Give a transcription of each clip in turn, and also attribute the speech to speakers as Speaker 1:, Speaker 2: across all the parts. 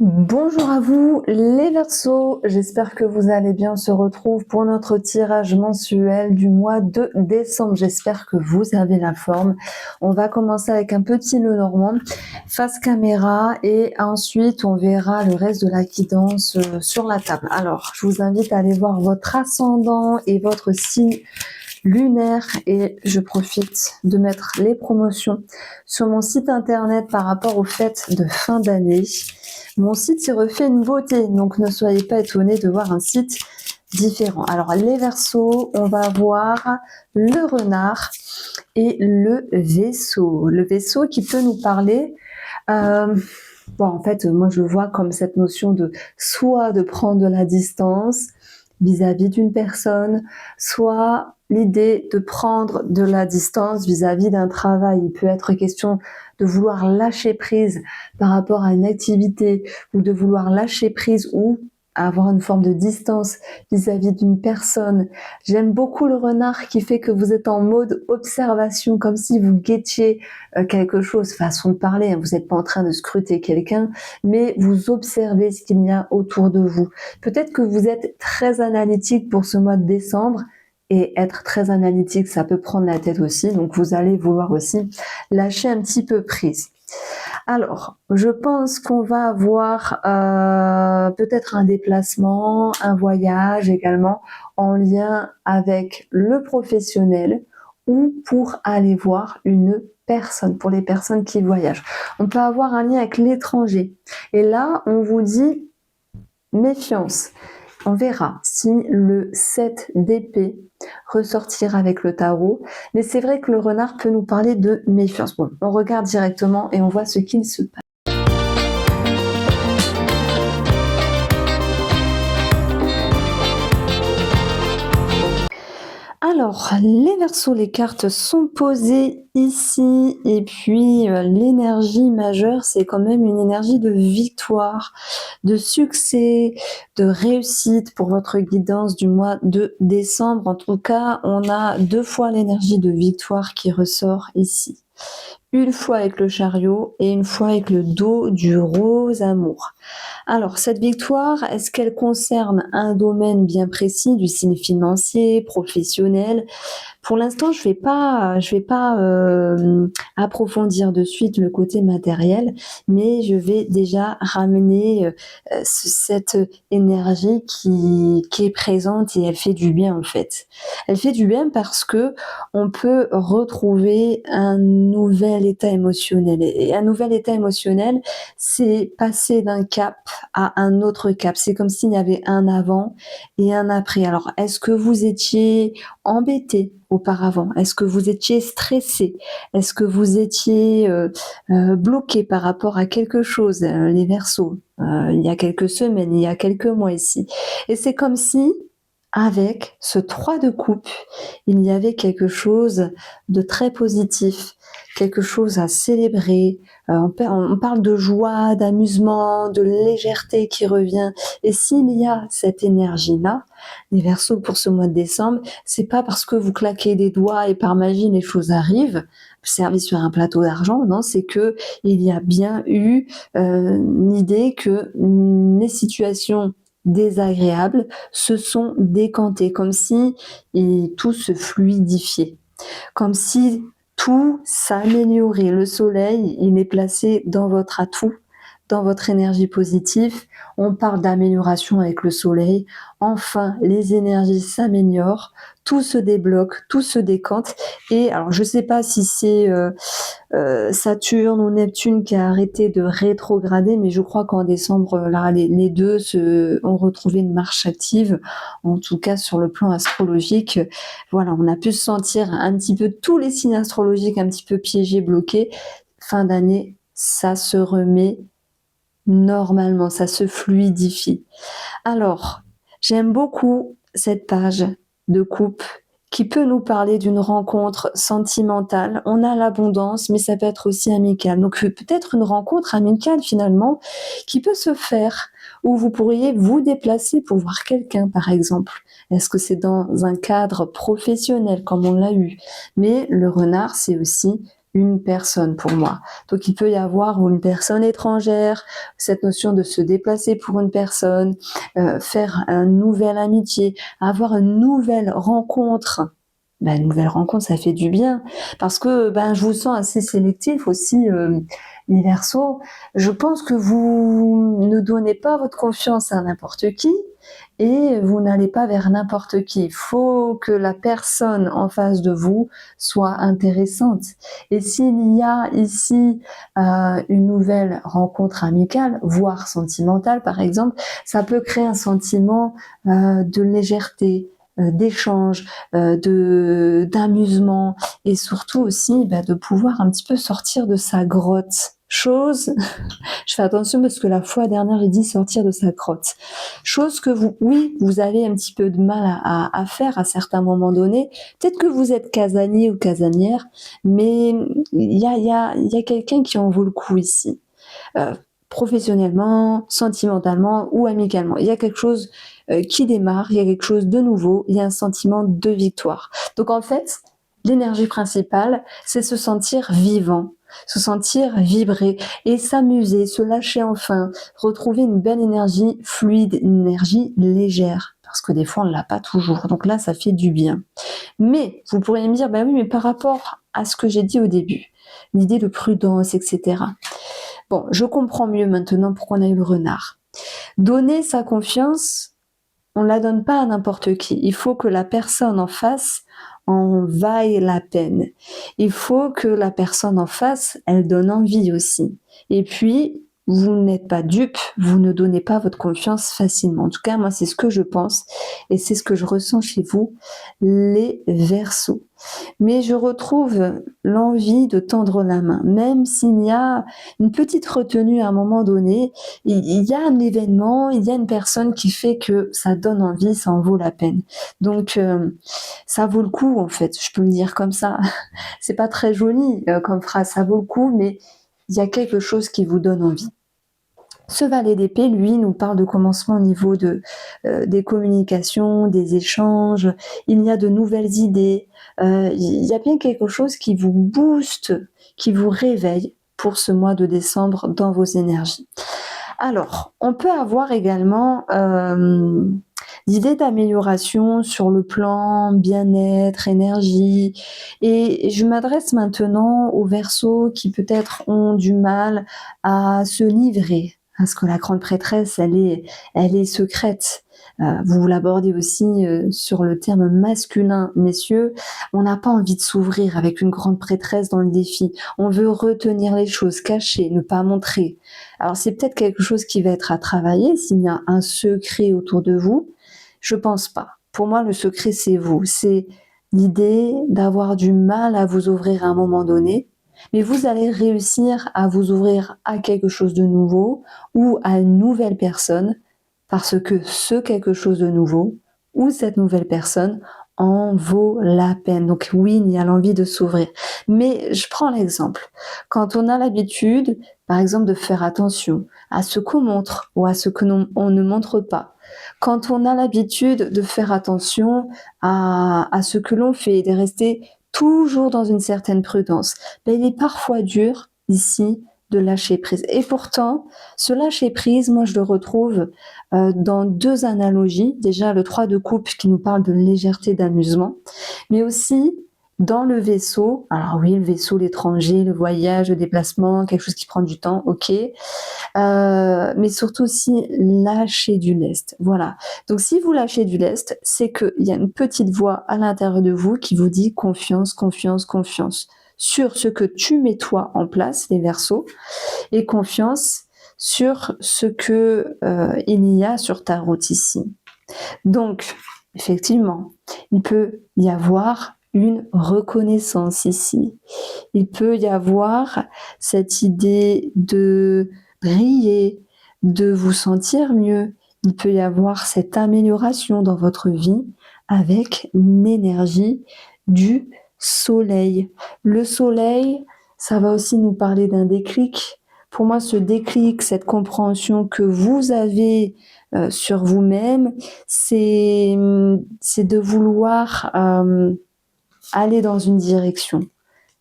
Speaker 1: Bonjour à vous les Verseaux, j'espère que vous allez bien. On se retrouve pour notre tirage mensuel du mois de décembre. J'espère que vous avez la forme. On va commencer avec un petit Lenormand face caméra et ensuite on verra le reste de la guidance sur la table. Alors, je vous invite à aller voir votre ascendant et votre signe lunaire et je profite de mettre les promotions sur mon site internet par rapport aux fêtes de fin d'année. Mon site s'y refait une beauté, donc ne soyez pas étonnés de voir un site différent. Alors les Verseaux, on va voir le renard et le vaisseau. Le vaisseau qui peut nous parler bon, en fait, moi je vois comme cette notion de soit de prendre de la distance vis-à-vis d'une personne, soit l'idée de prendre de la distance vis-à-vis d'un travail. Il peut être question de vouloir lâcher prise par rapport à une activité ou de vouloir lâcher prise ou avoir une forme de distance vis-à-vis d'une personne. J'aime beaucoup le renard qui fait que vous êtes en mode observation, comme si vous guettiez quelque chose, façon de parler, hein. Vous n'êtes pas en train de scruter quelqu'un, mais vous observez ce qu'il y a autour de vous. Peut-être que vous êtes très analytique pour ce mois de décembre, et être très analytique, ça peut prendre la tête aussi, donc vous allez vouloir aussi lâcher un petit peu prise. Alors, je pense qu'on va avoir peut-être un déplacement, un voyage également en lien avec le professionnel ou pour aller voir une personne, pour les personnes qui voyagent. On peut avoir un lien avec l'étranger. Et là, on vous dit méfiance. On verra si le 7 d'épée ressortira avec le tarot. Mais c'est vrai que le renard peut nous parler de méfiance. Bon, on regarde directement et on voit ce qu'il se passe. Alors, les Verseaux, les cartes sont posées ici et puis l'énergie majeure, c'est quand même une énergie de victoire, de succès, de réussite pour votre guidance du mois de décembre. En tout cas, on a 2 fois l'énergie de victoire qui ressort ici. Une fois avec le chariot et une fois avec le dos du rose amour. Alors, cette victoire, est-ce qu'elle concerne un domaine bien précis du signe financier, professionnel? Pour l'instant, je vais pas approfondir de suite le côté matériel, mais je vais déjà ramener cette énergie qui est présente et elle fait du bien en fait. Elle fait du bien parce que on peut retrouver un nouvel état émotionnel et un nouvel état émotionnel, c'est passer d'un cap à un autre cap. C'est comme s'il y avait un avant et un après. Alors, est-ce que vous étiez embêté auparavant? Est-ce que vous étiez stressé? Est-ce que vous étiez bloqué par rapport à quelque chose, les Verseaux, il y a quelques semaines, il y a quelques mois ici? Et c'est comme si, avec ce 3 de coupe, il y avait quelque chose de très positif, quelque chose à célébrer. On parle de joie, d'amusement, de légèreté qui revient. Et s'il y a cette énergie-là, les Verseaux pour ce mois de décembre, c'est pas parce que vous claquez des doigts et par magie les choses arrivent, servi sur un plateau d'argent, non, c'est que il y a bien eu l'idée que les situations désagréables se sont décantées, comme si tout se fluidifiait, comme si tout s'améliorait. Le soleil, il est placé dans votre atout, dans votre énergie positive. On parle d'amélioration avec le soleil. Enfin, les énergies s'améliorent, tout se débloque, tout se décante. Et alors, je ne sais pas si c'est Saturne ou Neptune qui a arrêté de rétrograder, mais je crois qu'en décembre, là, les deux ont retrouvé une marche active. En tout cas, sur le plan astrologique, voilà, on a pu sentir un petit peu tous les signes astrologiques un petit peu piégés, bloqués. Fin d'année, ça se remet normalement, ça se fluidifie. Alors, j'aime beaucoup cette page de coupe qui peut nous parler d'une rencontre sentimentale. On a l'abondance, mais ça peut être aussi amical. Donc peut-être une rencontre amicale finalement qui peut se faire, où vous pourriez vous déplacer pour voir quelqu'un par exemple. Est-ce que c'est dans un cadre professionnel comme on l'a eu? Mais le renard, c'est aussi une personne pour moi. Donc il peut y avoir une personne étrangère, cette notion de se déplacer pour une personne, faire une nouvelle amitié, avoir une nouvelle rencontre. Une nouvelle rencontre, ça fait du bien parce que je vous sens assez sélectif aussi, les Verseaux. Je pense que vous ne donnez pas votre confiance à n'importe qui et vous n'allez pas vers n'importe qui. Il faut que la personne en face de vous soit intéressante. Et s'il y a ici une nouvelle rencontre amicale, voire sentimentale par exemple, ça peut créer un sentiment de légèreté, d'échange, d'amusement et surtout aussi de pouvoir un petit peu sortir de sa grotte. Chose, je fais attention parce que la fois dernière, il dit sortir de sa grotte. Chose que vous avez un petit peu de mal à faire à certains moments donnés. Peut-être que vous êtes casanier ou casanière, mais il y a quelqu'un qui en vaut le coup ici. Professionnellement, sentimentalement ou amicalement. Il y a quelque chose qui démarre, il y a quelque chose de nouveau, il y a un sentiment de victoire. Donc en fait, l'énergie principale, c'est se sentir vivant, se sentir vibrer et s'amuser, se lâcher enfin, retrouver une belle énergie fluide, une énergie légère. Parce que des fois, on ne l'a pas toujours. Donc là, ça fait du bien. Mais vous pourriez me dire, oui, mais par rapport à ce que j'ai dit au début, l'idée de prudence, etc. Bon, je comprends mieux maintenant pourquoi on a eu le renard. Donner sa confiance, on ne la donne pas à n'importe qui. Il faut que la personne en face en vaille la peine. Il faut que la personne en face, elle donne envie aussi. Et puis, vous n'êtes pas dupe, vous ne donnez pas votre confiance facilement. En tout cas, moi, c'est ce que je pense et c'est ce que je ressens chez vous, les Verseaux. Mais je retrouve l'envie de tendre la main, même s'il y a une petite retenue à un moment donné, il y a un événement, il y a une personne qui fait que ça donne envie, ça en vaut la peine. Donc ça vaut le coup en fait, je peux le dire comme ça. C'est pas très joli comme phrase, ça vaut le coup, mais il y a quelque chose qui vous donne envie. Ce valet d'épée, lui, nous parle de commencement au niveau des communications, des échanges. Il y a de nouvelles idées. Il y a bien quelque chose qui vous booste, qui vous réveille pour ce mois de décembre dans vos énergies. Alors, on peut avoir également d'idées d'amélioration sur le plan bien-être, énergie. Et je m'adresse maintenant aux Verseaux qui peut-être ont du mal à se livrer. Parce que la grande prêtresse, elle est secrète. Vous l'abordez aussi sur le terme masculin, messieurs. On n'a pas envie de s'ouvrir avec une grande prêtresse dans le défi. On veut retenir les choses, cacher, ne pas montrer. Alors c'est peut-être quelque chose qui va être à travailler s'il y a un secret autour de vous. Je pense pas. Pour moi, le secret, c'est vous. C'est l'idée d'avoir du mal à vous ouvrir à un moment donné, mais vous allez réussir à vous ouvrir à quelque chose de nouveau ou à une nouvelle personne parce que ce quelque chose de nouveau ou cette nouvelle personne en vaut la peine. Donc oui, il y a l'envie de s'ouvrir. Mais je prends l'exemple. Quand on a l'habitude, par exemple, de faire attention à ce qu'on montre ou à ce que on ne montre pas, quand on a l'habitude de faire attention à ce que l'on fait et de rester toujours dans une certaine prudence, il est parfois dur ici de lâcher prise. Et pourtant, ce lâcher prise, moi je le retrouve dans deux analogies. Déjà le 3 de coupe qui nous parle de légèreté, d'amusement, mais aussi dans le vaisseau. Alors oui, le vaisseau, l'étranger, le voyage, le déplacement, quelque chose qui prend du temps, ok. Mais surtout aussi lâcher du lest. Voilà. Donc si vous lâchez du lest, c'est qu'il y a une petite voix à l'intérieur de vous qui vous dit confiance, confiance, confiance sur ce que tu mets toi en place, les Verseaux, et confiance sur ce que il y a sur ta route ici. Donc, effectivement, il peut y avoir une reconnaissance ici. Il peut y avoir cette idée de briller, de vous sentir mieux. Il peut y avoir cette amélioration dans votre vie avec une énergie du soleil. Le soleil, ça va aussi nous parler d'un déclic. Pour moi, ce déclic, cette compréhension que vous avez sur vous-même, c'est de vouloir aller dans une direction.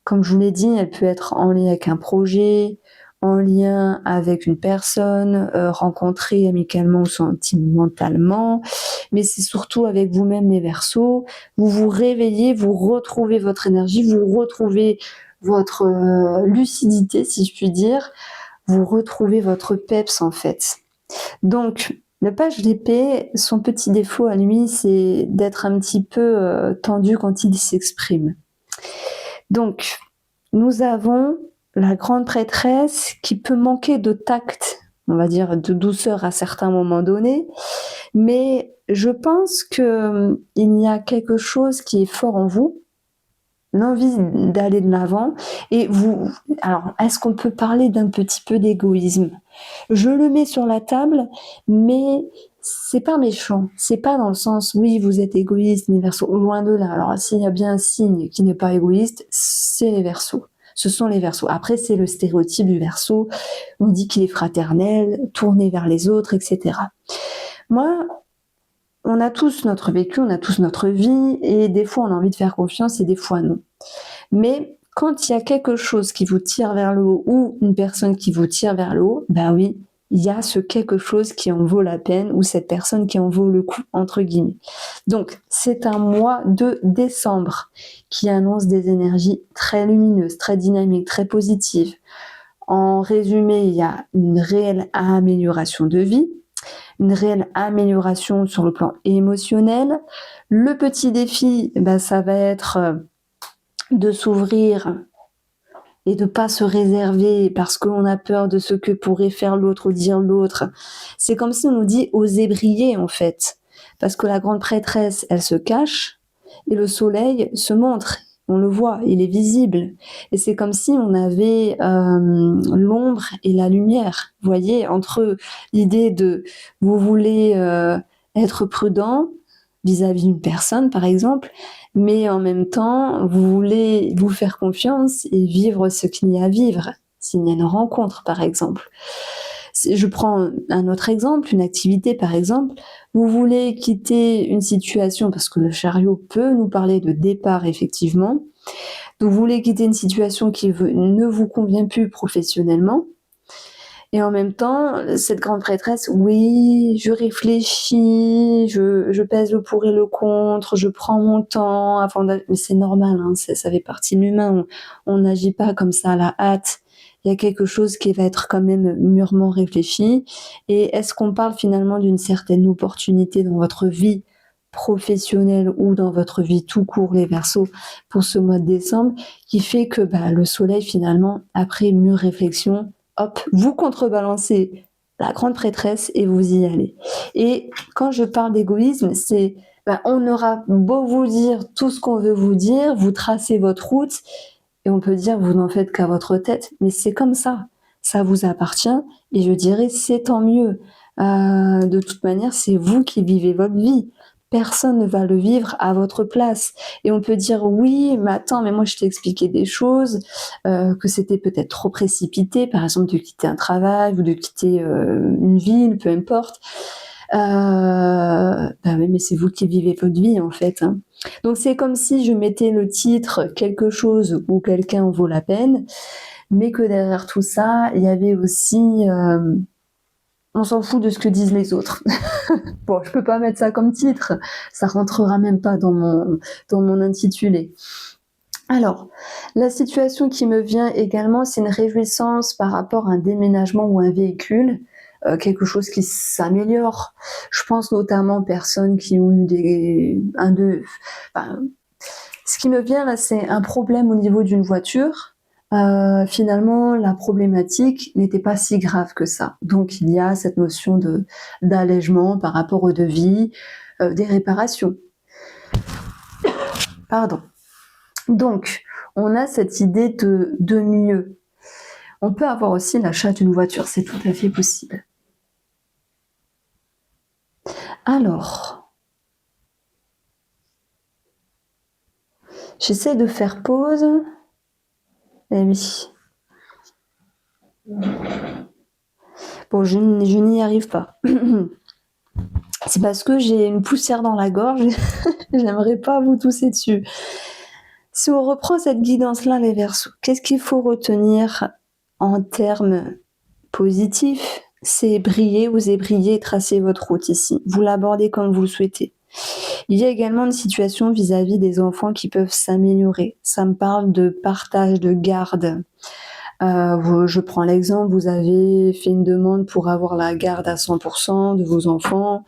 Speaker 1: Comme je vous l'ai dit, elle peut être en lien avec un projet, en lien avec une personne, rencontrée amicalement ou sentimentalement, mais c'est surtout avec vous-même les Verseaux. Vous vous réveillez, vous retrouvez votre énergie, vous retrouvez votre lucidité, si je puis dire, vous retrouvez votre peps en fait. Donc, le page d'épée, son petit défaut à lui, c'est d'être un petit peu tendu quand il s'exprime. Donc, nous avons la grande prêtresse qui peut manquer de tact, on va dire de douceur à certains moments donnés, mais je pense qu'il y a quelque chose qui est fort en vous, l'envie d'aller de l'avant. Et vous, alors, est-ce qu'on peut parler d'un petit peu d'égoïsme? Je le mets sur la table, mais c'est pas méchant. C'est pas dans le sens, oui, vous êtes égoïste, les Verseaux, loin de là. Alors, s'il y a bien un signe qui n'est pas égoïste, c'est les Verseaux. Ce sont les Verseaux. Après, c'est le stéréotype du Verseau. On dit qu'il est fraternel, tourné vers les autres, etc. Moi, on a tous notre vécu, on a tous notre vie, et des fois on a envie de faire confiance et des fois non. Mais quand il y a quelque chose qui vous tire vers le haut ou une personne qui vous tire vers le haut, ben oui, il y a ce quelque chose qui en vaut la peine ou cette personne qui en vaut le coup, entre guillemets. Donc, c'est un mois de décembre qui annonce des énergies très lumineuses, très dynamiques, très positives. En résumé, il y a une réelle amélioration de vie, une réelle amélioration sur le plan émotionnel. Le petit défi, ça va être de s'ouvrir et de pas se réserver parce qu'on a peur de ce que pourrait faire l'autre ou dire l'autre. C'est comme si on nous dit osez briller en fait. Parce que la grande prêtresse, elle se cache et le soleil se montre. On le voit, il est visible. Et c'est comme si on avait l'ombre et la lumière. Vous voyez, entre l'idée de vous voulez être prudent vis-à-vis d'une personne, par exemple, mais en même temps, vous voulez vous faire confiance et vivre ce qu'il y a à vivre, s'il y a une rencontre, par exemple. Je prends un autre exemple, une activité, par exemple. Vous voulez quitter une situation, parce que le chariot peut nous parler de départ, effectivement. Donc, vous voulez quitter une situation qui ne vous convient plus professionnellement. Et en même temps, cette grande prêtresse, oui, je réfléchis, je pèse le pour et le contre, je prends mon temps avant de... Mais c'est normal, hein, ça fait partie de l'humain. On n'agit pas comme ça à la hâte. Il y a quelque chose qui va être quand même mûrement réfléchi. Et est-ce qu'on parle finalement d'une certaine opportunité dans votre vie professionnelle ou dans votre vie tout court, les Verseaux, pour ce mois de décembre, qui fait que le soleil, finalement, après mûre réflexion, hop, vous contrebalancez la grande prêtresse et vous y allez. Et quand je parle d'égoïsme, c'est on aura beau vous dire tout ce qu'on veut vous dire, vous tracez votre route, et on peut dire vous n'en faites qu'à votre tête, mais c'est comme ça vous appartient, et je dirais c'est tant mieux. De toute manière, c'est vous qui vivez votre vie. Personne ne va le vivre à votre place. Et on peut dire oui, mais attends, mais moi je t'ai expliqué des choses, que c'était peut-être trop précipité, par exemple de quitter un travail ou de quitter une ville, peu importe. Oui, mais c'est vous qui vivez votre vie en fait. Hein. Donc c'est comme si je mettais le titre quelque chose ou quelqu'un en vaut la peine, mais que derrière tout ça, il y avait aussi on s'en fout de ce que disent les autres. Bon, je peux pas mettre ça comme titre, ça rentrera même pas dans mon intitulé. Alors, la situation qui me vient également, c'est une réjouissance par rapport à un déménagement ou un véhicule, quelque chose qui s'améliore. Je pense notamment aux personnes qui ont eu ce qui me vient là, c'est un problème au niveau d'une voiture. Finalement, la problématique n'était pas si grave que ça. Donc, il y a cette notion d'allègement par rapport au devis, des réparations. Pardon. Donc, on a cette idée de mieux. On peut avoir aussi l'achat d'une voiture, c'est tout à fait possible. Alors, j'essaie de faire pause. Eh oui. Bon, je n'y arrive pas. C'est parce que j'ai une poussière dans la gorge. J'aimerais pas vous tousser dessus. Si on reprend cette guidance-là, les Verseaux, qu'est-ce qu'il faut retenir en termes positifs? C'est briller, oser briller et tracer votre route ici. Vous l'abordez comme vous le souhaitez. Il y a également une situation vis-à-vis des enfants qui peuvent s'améliorer. Ça me parle de partage de garde. Je prends l'exemple, vous avez fait une demande pour avoir la garde à 100% de vos enfants.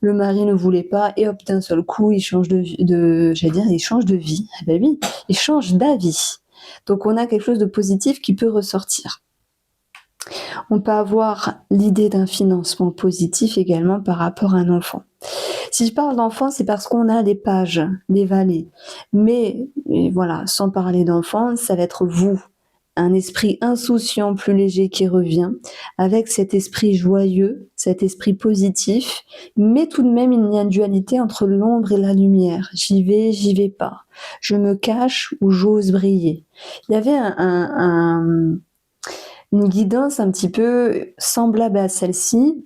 Speaker 1: Le mari ne voulait pas et hop, d'un seul coup, il change il change de vie. Eh ben oui, il change d'avis. Donc on a quelque chose de positif qui peut ressortir. On peut avoir l'idée d'un financement positif également par rapport à un enfant. Si je parle d'enfant, c'est parce qu'on a les pages, les valets. Mais voilà, sans parler d'enfant, ça va être vous, un esprit insouciant plus léger qui revient, avec cet esprit joyeux, cet esprit positif, mais tout de même il y a une dualité entre l'ombre et la lumière. J'y vais pas. Je me cache ou j'ose briller. Il y avait une guidance un petit peu semblable à celle-ci,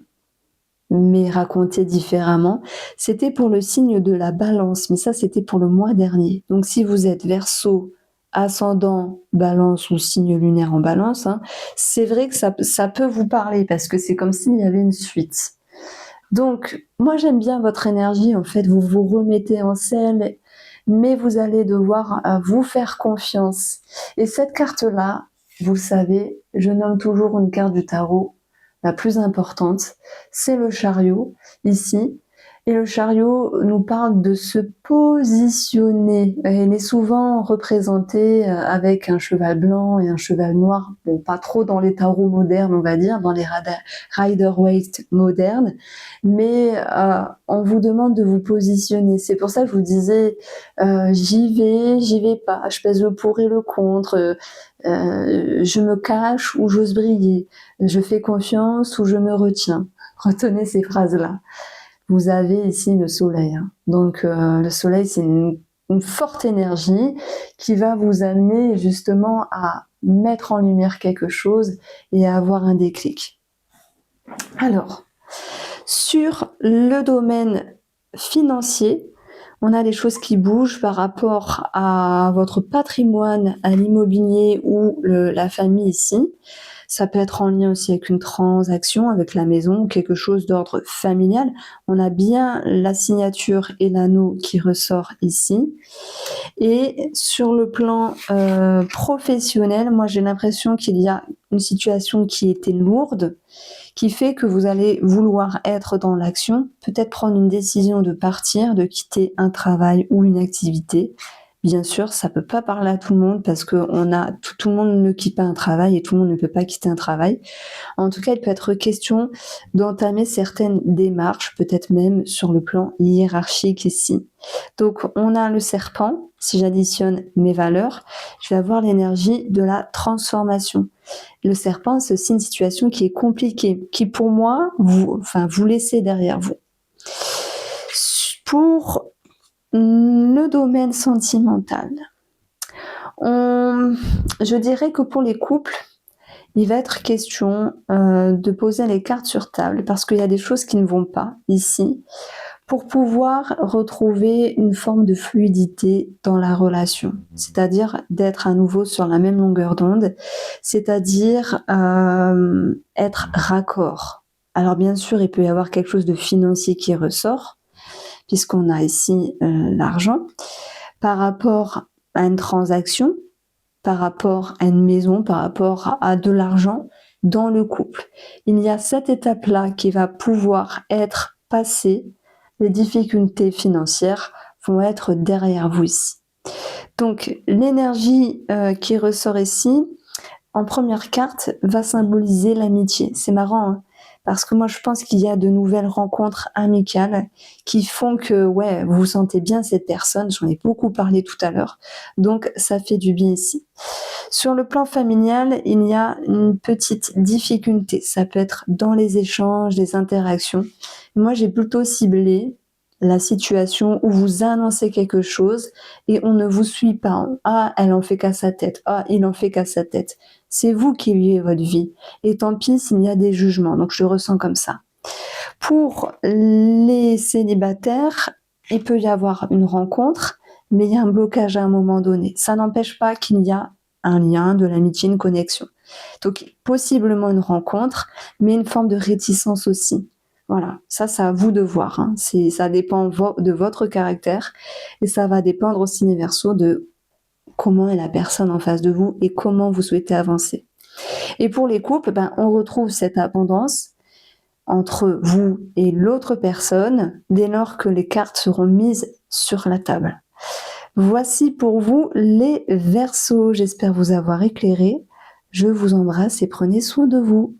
Speaker 1: mais racontée différemment. C'était pour le signe de la Balance, mais ça c'était pour le mois dernier. Donc si vous êtes Verseau, ascendant Balance ou signe lunaire en Balance, c'est vrai que ça peut vous parler parce que c'est comme s'il y avait une suite. Donc moi j'aime bien votre énergie, en fait vous vous remettez en selle, mais vous allez devoir vous faire confiance. Et cette carte-là, vous le savez, je nomme toujours une carte du tarot la plus importante, c'est le chariot ici. Et le chariot nous parle de se positionner. Il est souvent représenté avec un cheval blanc et un cheval noir. Bon, pas trop dans les tarots modernes, on va dire, dans les Rider-Waite modernes, mais on vous demande de vous positionner. C'est pour ça que je vous disais, j'y vais pas, je pèse le pour et le contre, je me cache ou j'ose briller, je fais confiance ou je me retiens. Retenez ces phrases-là. Vous avez ici le soleil. Donc le soleil, c'est une forte énergie qui va vous amener justement à mettre en lumière quelque chose et à avoir un déclic. Alors, sur le domaine financier, on a des choses qui bougent par rapport à votre patrimoine, à l'immobilier ou la famille ici. Ça peut être en lien aussi avec une transaction, avec la maison, quelque chose d'ordre familial. On a bien la signature et l'anneau qui ressort ici. Et sur le plan professionnel, moi j'ai l'impression qu'il y a une situation qui était lourde, qui fait que vous allez vouloir être dans l'action, peut-être prendre une décision de partir, de quitter un travail ou une activité. Bien sûr, ça peut pas parler à tout le monde parce que tout le monde ne quitte pas un travail et tout le monde ne peut pas quitter un travail. En tout cas, il peut être question d'entamer certaines démarches, peut-être même sur le plan hiérarchique ici. Donc, on a le serpent. Si j'additionne mes valeurs, je vais avoir l'énergie de la transformation. Le serpent, c'est aussi une situation qui est compliquée, qui pour moi, vous laissez derrière vous. Pour le domaine sentimental, je dirais que pour les couples, il va être question de poser les cartes sur table parce qu'il y a des choses qui ne vont pas ici pour pouvoir retrouver une forme de fluidité dans la relation, c'est-à-dire d'être à nouveau sur la même longueur d'onde, c'est-à-dire être raccord. Alors bien sûr, il peut y avoir quelque chose de financier qui ressort, puisqu'on a ici l'argent, par rapport à une transaction, par rapport à une maison, par rapport à de l'argent dans le couple. Il y a cette étape-là qui va pouvoir être passée. Les difficultés financières vont être derrière vous ici. Donc l'énergie qui ressort ici, en première carte, va symboliser l'amitié. C'est marrant, parce que moi je pense qu'il y a de nouvelles rencontres amicales qui font que vous vous sentez bien cette personne. J'en ai beaucoup parlé tout à l'heure, donc ça fait du bien ici. Sur le plan familial, il y a une petite difficulté. Ça peut être dans les échanges, les interactions. Moi, j'ai plutôt ciblé la situation où vous annoncez quelque chose et on ne vous suit pas. Ah, elle en fait qu'à sa tête. Ah, il en fait qu'à sa tête. C'est vous qui vivez votre vie. Et tant pis s'il y a des jugements. Donc, je le ressens comme ça. Pour les célibataires, il peut y avoir une rencontre, mais il y a un blocage à un moment donné. Ça n'empêche pas qu'il y a un lien, de l'amitié, une connexion. Donc possiblement une rencontre, mais une forme de réticence aussi. Voilà, ça c'est à vous de voir, hein. Ça dépend de votre caractère et ça va dépendre aussi, mes Verseaux, de comment est la personne en face de vous et comment vous souhaitez avancer. Et pour les couples, on retrouve cette abondance entre vous et l'autre personne dès lors que les cartes seront mises sur la table. Voici pour vous les Verseaux. J'espère vous avoir éclairé. Je vous embrasse et prenez soin de vous.